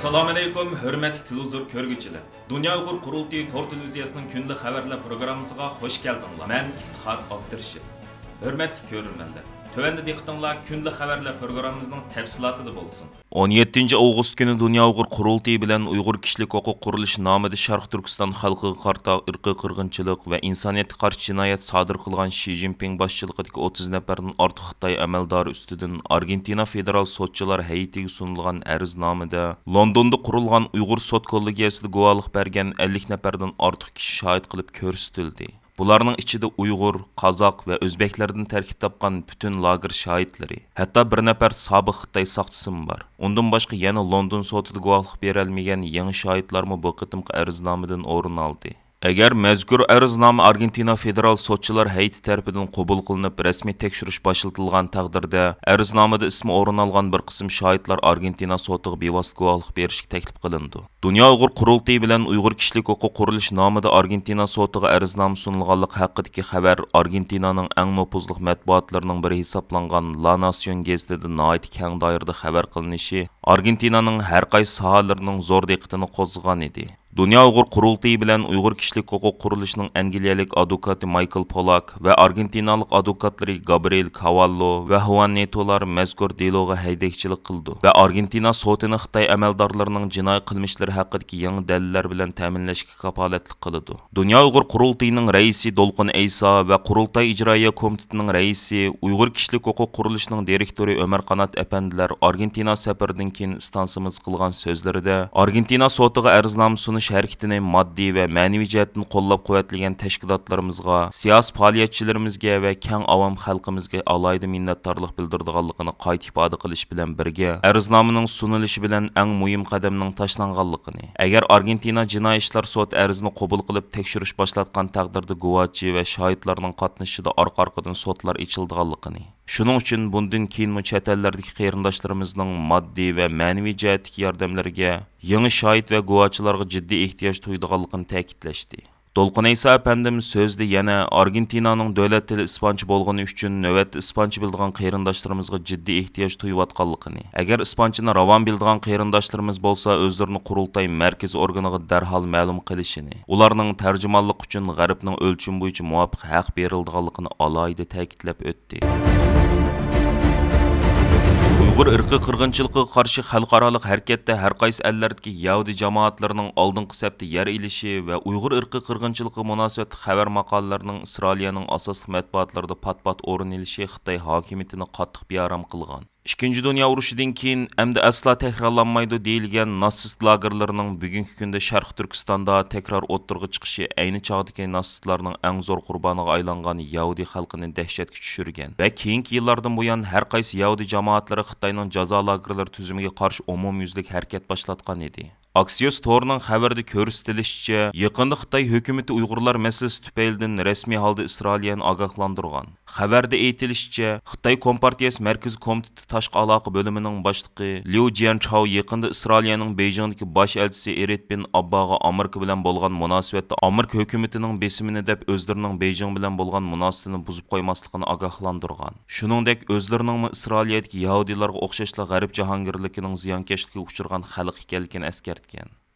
Assalamu alaykum, hörmətli televizor görgüçülər. Dünya Uyğur Qurultayı Tor televiziyasının günlük xəbərlər proqramımıza xoş gəldinizlər. Mən İftixar Abdurşid. Hörmətli görürmənlər. Tövəndə diqqətinizlər günlük xəbərlər proqramımızın təfsilatı bolsun. 17 Avqust günü Dünya Uyğur Qurultayı bilan Uyğur Kişilik Hüquq Quruluş namida Şərq Türkistan xalqiga qarta irqi qırğınçılıq və insaniyyətə qarşı cinayət sodir qılğan Xi Jinping başçılığındakı 30 nəfərdən artıq Xitay əməldarı üstüdən Argentina federal sotçular heyətiga sunulğan əriznamada Londonda qurulğan Uyğur sot kollegiyasida guvohlik bergan 50 nəfərdən artıq kişi şahid qılıb ko'rsatildi. Bularning ichida Uyg'ur, Qozoq va o'zbeklardan tarkib topgan butun lager shohidlari, hatto bir nafar sobiq Xitoy soqchisi bor. Undan boshqa yana London sotida guvohlik berolmagan yangi shohidlarmi bu qitimqi ariznomadan o'rin oldi. Agar mazkur ariznoma Argentina federal sotchilar heyeti tarafidan qabul qilinib, rasmiy tekshirish boshlatilgan taqdirda, ariznomada ismi o'rin olgan bir qism shohidlar Argentina sotiga bevosita guvohlik berishga taklif qilindi. Dünya Uyğur Qurultayı bilan Uyğur Kişilik Hüquq Quruluş nomida Argentina sotiga ariznoma sunilganligi haqidagi xabar Argentinaning eng nopuzli matbuotlarining biri hisoblangan La Nación gazetida nihoyat keng doirada xabar qilinishi Argentinaning har qaysi sohalarining zo'r diqqatini qo'zg'agan edi. Dünya Uyğur Qurultayı bilan Uyğur Kişilik Hüquq Quruluşuning Angliyalik advokati Michael Polak va Argentinalik advokatlari Gabriel Cavallo va Juan Netolar mazkur deloga haydakchilik qildi va Argentina sotini Xitoy amaldorlarining jinoiy qilmishlari haqidagi yangi dalillar bilan ta'minlashga kafolatlik qiladi. Dünya Uyğur Qurultayining raisi Dolqin Aysa va Qurultay ijroiya komitetining raisi Uyğur Kişilik Hüquq Quruluşuning direktori Ömer Qanat apandilar Argentina safaridan keyin istansimiz qilgan so'zlarida Argentina sotiga ariznoma sunish harakatini moddiy va ma'naviy jihatdan qo'llab-quvvatlagan tashkilotlarimizga, siyosiy faoliyatchilarimizga va keng avom xalqimizga alohida minnatdorlik bildirganligini qayta ifoda qilish bilan birga, ariznomaning sunilishi bilan eng muhim qadamning tashlanganligini, agar Argentina jinoiy ishlar sud arizini qabul qilib tekshirish boshlatgan taqdirda guvohchi va shohidlarning qatnashishida orqa-orqadan sudlar ochilganligini, shuning uchun bundan keyin chet ellardagi qarindoshlarimizning moddiy va ma'naviy jihatdagi yordamlariga yangi shohid va guvohchilarga jiddiy ehtiyoj tuydiganligini ta'kidlashdi. Dolqin Aysa apandimiz so'zda yana Argentinaning davlat tili ispancha bo'lgani uchun navbatda ispancha bildigan qarindoshlarimizga jiddiy ehtiyoj tuyayotganligini, agar ispanchani ravon bildigan qarindoshlarimiz bo'lsa, o'zlarini qurultay markaziy organiga darhol ma'lum qilishini, ularning tarjimonlik uchun g'arbning o'lchami bo'yicha muvofiq haq berilganligini alohida ta'kidlab o'tdi. Uyghur irqi qirg'inchiligiga qarshi xalqaro harakatda har qaysi ellardagi Yahudi jamoatlarining oldingi safda yer ilishi va Uyghur irqi qirg'inchiligiga munosabat xabar maqolalarining Isroiliyaning asosli matbuotlarida pat-pat o'rin olishi Xitoy hokimiyatini qattiq bearam qilgan. İkinci Dünya urushidan keyin endi asla takrorlanmaydi deyilgan natsist lagerlarining bugungi kunda Sharq Turkistonda takror o'ttirg'i chiqishi ayni chog'dagi natsistlarning eng zo'r qurboniga aylangan Yahudi xalqini dahshatga tushirgan va keyingi yillardan buyon har qaysi Yahudi jamoatlari Xitoyning jazo lagerlari tuzumiga qarshi umumyuzlik harakat boshlatgan edi. Axios Tor'ning xabarida ko'rsatilishicha, yaqinda Xitoy hukumati Uyg'urlar masalasi tufaylidan rasmiy holda Isroiliyani ogohlantirgan. Xabarda aytilishicha, Xitoy Kompartiyasi Markaziy komiteti tashqi aloqa bo'limining boshlig'i Liu Jianchao yaqinda Isroiliyaning Beijingdagi bosh elchisi Eret bin Abbaga Amerika bilan bo'lgan munosabatda Amerika hukumatining besimini deb o'zlarining Beijing bilan bo'lgan munosabatini buzib qo'ymasligini ogohlantirgan. Shuningdek, o'zlarining Isroiliyadagi Yahudilarga o'xshashli g'arb jahongirligining ziyonkashligiga uchragan xalq ekanligini eskartgan.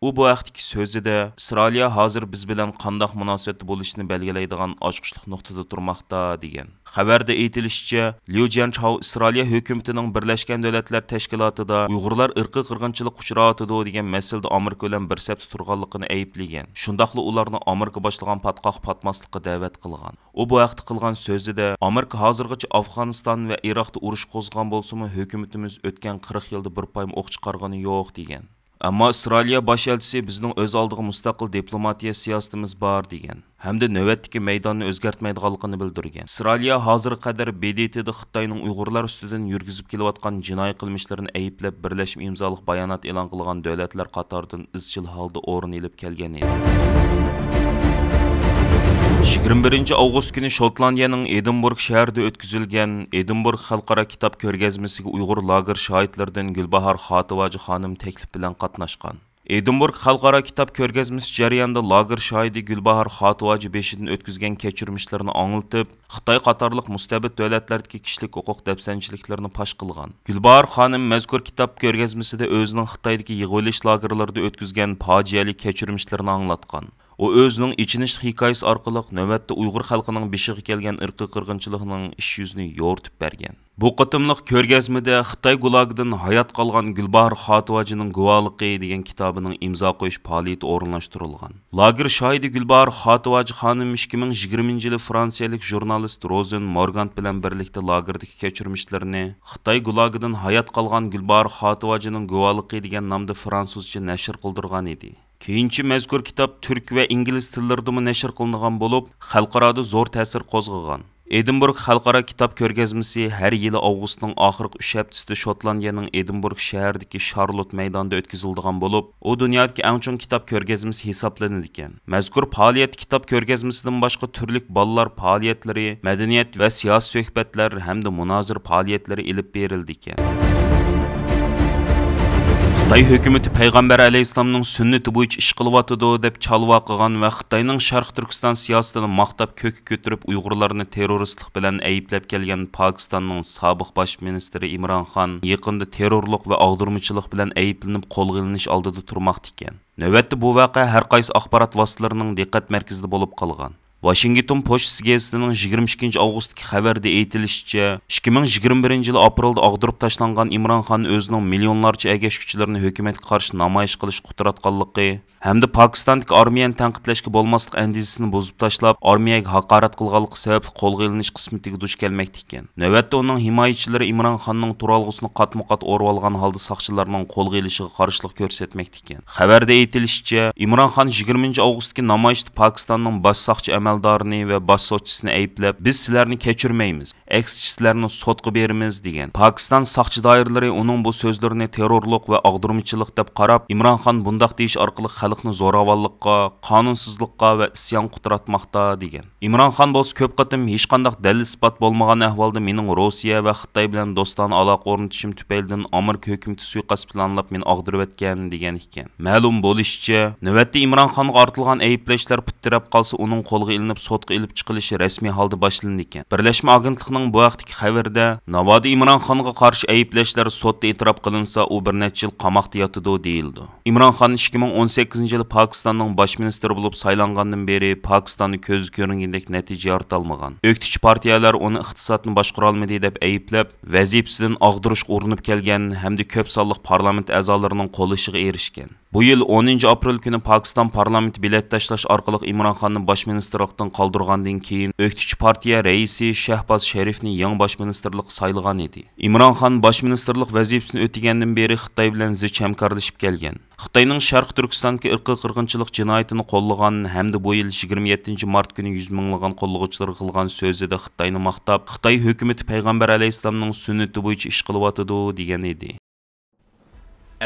U bu vaqtdagi so'zida Isroiliya hozir biz bilan qanday munosabatda bo'lishini belgilaydigan ochqishliq nuqtada turmoqda degan. Xabarda aytilishicha, Liu Jianchao Isroiliya hukumatining Birlashgan Davlatlar Tashkilotida Uyg'urlar irqiy qirg'inchilik uchrayotidi degan masalada Amerika bilan bir safda turganligini ayblagan. Shundaqli ularni Amerika boshlagan patqoq patmaslikka da'vat qilgan. U bu vaqtda qilgan so'zida Amerika hozirgacha Afg'oniston va Iroqda urush qo'zg'agan bo'lsa-mu, hukumatimiz o'tgan 40 yilda bir payim o'q chiqargani yo'q degan. Ammo Isroiliya bosh elchisi bizning o'z oldiga mustaqil diplomatiya siyosatimiz bor degan. Hamda navbatdagi maydonni o'zgartmaydiganligini bildirgan. Isroiliya hozirga qadar BDTda Xitoyning Uyg'urlar ustidan yurgizib kelayotgan jinoiy qilmishlarini ayblab birlashma imzoliq bayonot e'lon qilgan davlatlar qatoridan izchil holda o'rin olib kelgan edi. 21 Avgust günü Şotlandiyaning Edinburg shahrida o'tkazilgan Edinburg xalqaro kitob ko'rgazmasiga Uyg'ur lager shohidlaridan Gulbahor Xotivoji xonim taklif bilan qatnashgan. Edinburg Xalqaro kitob ko'rgazmasi jarayonida lager shoidi Gulbahor Xotivoji beshidan o'tkazgan kechirmishlarini anglatib, Xitoy qatorliq mustabid davlatlardagi kishilik huquq dafsanchiliklarini fosh qilgan. Gulbahor xonim mazkur kitob ko'rgazmasida o'zining Xitoydagi yig'ilish lagerlarida o'tkazgan fojiali kechirmishlarini anglatgan. O özünün içiniş hikayesi arqılıq növbətdə Uyğur xalqının beşiği kelgan irqi qırğınçılığının iş yüzünü yoğurtub bergen. Bu qıtımlıq körgəzmədə Xitay Gulagıdan hayat qalğan Gulbahor Xotivojining Guvohlıqi degan kitobining imzo qo'yish faoliyati o'rinlashtirilgan. Lager shoidi Gulbahor Xotivoji xonim 2020-yili fransiyalik jurnalist Rozen Morgant bilan birlikda lagerdagi kechirmishlarini Xitoy Gulagıdan hayat qalğan Gulbahor Xotivojining Guvohlıqi degan nomda fransuzcha nashr qildirgan edi. Keyinchi mazkur kitob turk va ingliz tillarida nashr qilingan bo'lib, xalqaroda zo'r ta'sir qo'zg'agan. Edinburg Xalqaro kitob ko'rgazmasi har yili avgustning oxirgi 3 haftasida Shotlandiyaning Edinburg shahridagi Charlotte maydonida o'tkaziladigan bo'lib, u dunyodagi eng chong kitob ko'rgazmasi hisoblanadi ekan. Mazkur faoliyat kitob ko'rgazmasidan boshqa turli bolalar faoliyatlari, madaniyat va siyosiy suhbatlar hamda munozir faoliyatlari ilib berildi ekan. Xitoy hökuməti Peyğəmbər əleyhissalamның sünnəti bo'yicha ish qilyotidi deb chalva qilgan va Xitoyning Sharq Turkiston siyosatini maqtab ko'k ko'tarib Uyg'urlarni terroristlik bilan ayblab kelgan Pokistonning sobiq bosh ministri Imron Xon yaqinda terrorlik va og'dirmichilik bilan ayblanib qo'lga olinish oldida turmoqda ekan. Navbatda bu voqea har qaysi axborot vositalarining diqqat markazida bo'lib qolgan. Washington Post gazetining 22 avgustdagi xabarda aytilishicha, 2021 aprelda og'dirib tashlangan Imron Xon o'zining millionlarcha agashuvchilarini hukumatga qarshi namoyish qilish qudratganligi hamda Pokistondagi armiyani tanqidlashga bo'lmaslik andizasini buzib tashlab, armiyaga haqorat qilganligi sababli qo'lga olinish qismatiga duch kelmoqda ekan. Navbatda uning himoyachilari Imron Xonning turalg'usini qatma-qat o'rib olgan holda soqchilarning qo'lga olishiga qarshilik ko'rsatmoqda ekan. Xabarda aytilishicha, Imron Xon 20 avgustdagi namoyishda Pokistonning bosh soqchi amaldorini va bosh soqchisini ayblab, biz sizlarni kechirmaymiz, aksicha sizlarni sotqa beramiz degan. Pokiston soqchi doiralari uning bu so'zlarini terrorlik va og'dirmichilik deb qarab, Imron Xon bundoq deyish orqali xalqni zo'ravonlikqa, qonunsizlikqa va isyon qutratmoqda degan. Imron Xon bo'lsa ko'p qatim hech qanday dalil isbot bo'lmagan ahvolda mening Rossiya va Xitoy bilan do'stona aloqa o'rnatishim tufaylidan Amerika hukumati suiqasd planlab meni og'dirib o'tgan degan ekan. Ma'lum bo'lishicha, navbatda Imron Xonga ortilgan ayblashlar putirab qolsa, uning qo'lga ilinib sotqa ilib chiqilishi rasmiy holda boshlandi ekan. Birlashma agentlikning bu vaqtdagi xabarida, navoda Imron Xonga qarshi ayblashlar sotda e'tirof qilinsa, u bir necha yil qamoqda yotadi deyildi. Imron Xon 2018-yili Pokistonning bosh ministri bo'lib saylangandan beri Pokistonni ko'z ko'ringandek natija yorita olmagan. O'qituvchi partiyalar uni iqtisodni boshqara olmadi deb ayblab, vazifasidan og'dirishga urinib kelgan hamda ko'p sonli parlament a'zolarining qo'llashiga erishgan. Bu yil 10 aprel kuni Pokiston parlamenti bilet tashlash orqali Imron Xonni bosh ministrlikdan qoldirgandan keyin o'qituvchi partiya raisi Shahboz Sharifni yangi bosh ministrlikka saylagan edi. Imron Xon bosh ministrlik vazifasini o'tagandan beri Xitoy bilan zich hamkorlashib kelgan. Xitoyning Sharq Turkistondagi irqiy qirg'inchilik jinoyatini qo'llagan hamda bu yil 27 mart kuni 100 minglagan qo'llovchilar qilgan so'zida Xitoyni maqtab, Xitoy hukumatı Peyğəmbər əleyhissalamning sunnati bo'yicha ish qilyotidi degan edi.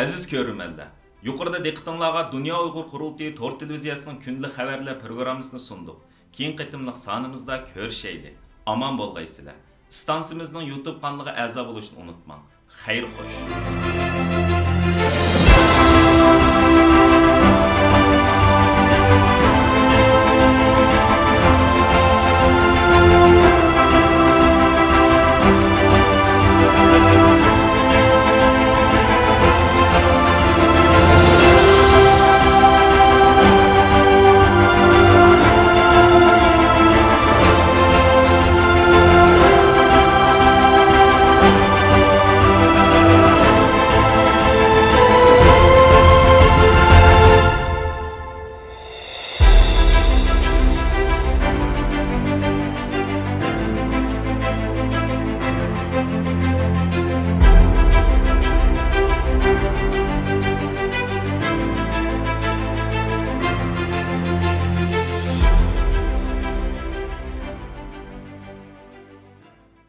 Aziz ko'ruvchilar, yuqorida diqqatingizga Dunyo Uyg'ur qurultiyi to'r televiziyasining kundalik xabarlar programmasini sundik. Keyin qitimliq sonimizda ko'rishayli. Aman bo'lgaysizlar. Stansimizning YouTube kanaliga a'zo bo'lishni unutmang. Xayr xo'sh.